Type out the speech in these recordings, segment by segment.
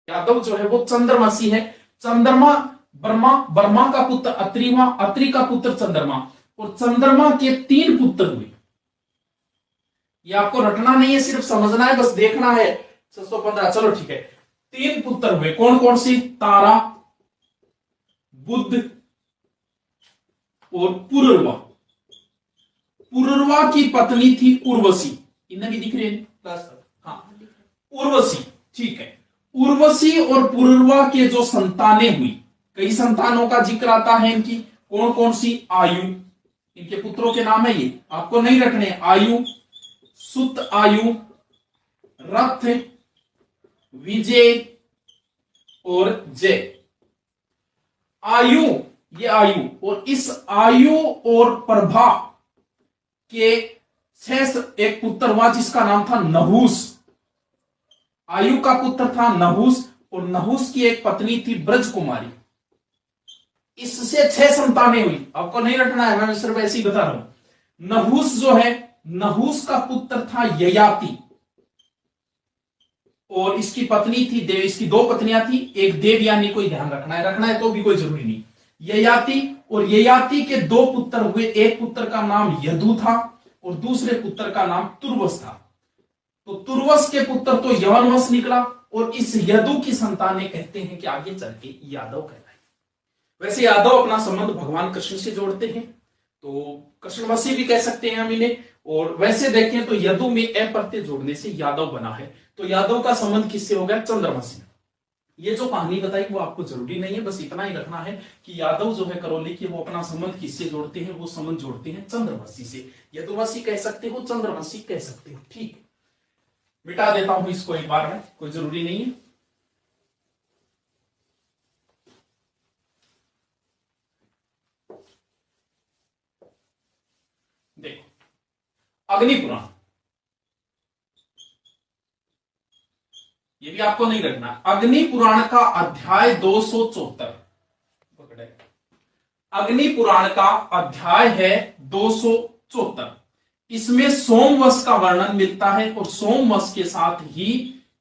यादव जो है वो चंद्रवंशी है। चंद्रमा वर्मा, वर्मा का पुत्र अत्रिमा, अत्रि का पुत्र चंद्रमा, और चंद्रमा के 3 पुत्र हुए। ये आपको रटना नहीं है, सिर्फ समझना है, बस देखना है। 615, चलो ठीक है। 3 पुत्र हुए, कौन कौन सी? तारा, बुध और पुरुरवा। पुरुरवा की पत्नी थी उर्वशी। इन्हें भी दिख रही है क्लास तक? हाँ, उर्वशी, ठीक है। उर्वशी और पुरुरवा के जो संतानें हुई, कई संतानों का जिक्र आता है इनकी। कौन कौन सी? आयु, इनके पुत्रों के नाम है, ये आपको नहीं रखने। आयु, सुत आयु, रथ, विजय और जय। आयु, ये आयु, और इस आयु और प्रभा के 6 एक पुत्र हुआ जिसका नाम था नहुस। आयु का पुत्र था नहुस, और नहुस की एक पत्नी थी ब्रज कुमारी। इससे 6 संतानें हुई। आपको नहीं रखना है, मैं सिर्फ ऐसे ही बता रहा हूं। नहुस जो है, नहुस का पुत्र था ययाति, और इसकी पत्नी थी देव। इसकी 2 पत्नियां थी, एक देवयानी। कोई ध्यान रखना है तो भी कोई जरूरी नहीं। ययाति, और ययाति के 2 पुत्र हुए। एक पुत्र का नाम यदु था और दूसरे पुत्र का नाम तुर्वस था। तो तुर्वस के पुत्र तो यवनवंश निकला, और इस यदु की संतानें कहते हैं कि आगे चल के यादव कहलाए। वैसे यादव अपना संबंध भगवान कृष्ण से जोड़ते हैं, तो कृष्णवंशी भी कह सकते हैं हम इन्हें। और वैसे देखें तो यदु में ए प्रत्यय जोड़ने से यादव बना है। तो यादव का संबंध किससे हो गया? चंद्रवंशी। ये जो कहानी बताई वो आपको जरूरी नहीं है, बस इतना ही रखना है कि यादव जो है करौली के, वो अपना संबंध किससे जोड़ते हैं? वो संबंध जोड़ते हैं चंद्रवंशी से। यदुवंशी कह सकते हो, चंद्रवंशी कह सकते हो, ठीक। मिटा देता हूं इसको एक बार में, कोई जरूरी नहीं है। देखो, अग्निपुराण, ये भी आपको नहीं रखना। अग्नि पुराण का अध्याय 274। अग्नि पुराण का अध्याय है 274। इसमें सोमवंश का वर्णन मिलता है, और सोमवंश के साथ ही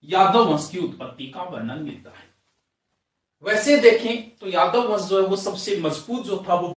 यादव वंश की उत्पत्ति का वर्णन मिलता है। वैसे देखें तो यादव वंश जो है वो सबसे मजबूत जो था वो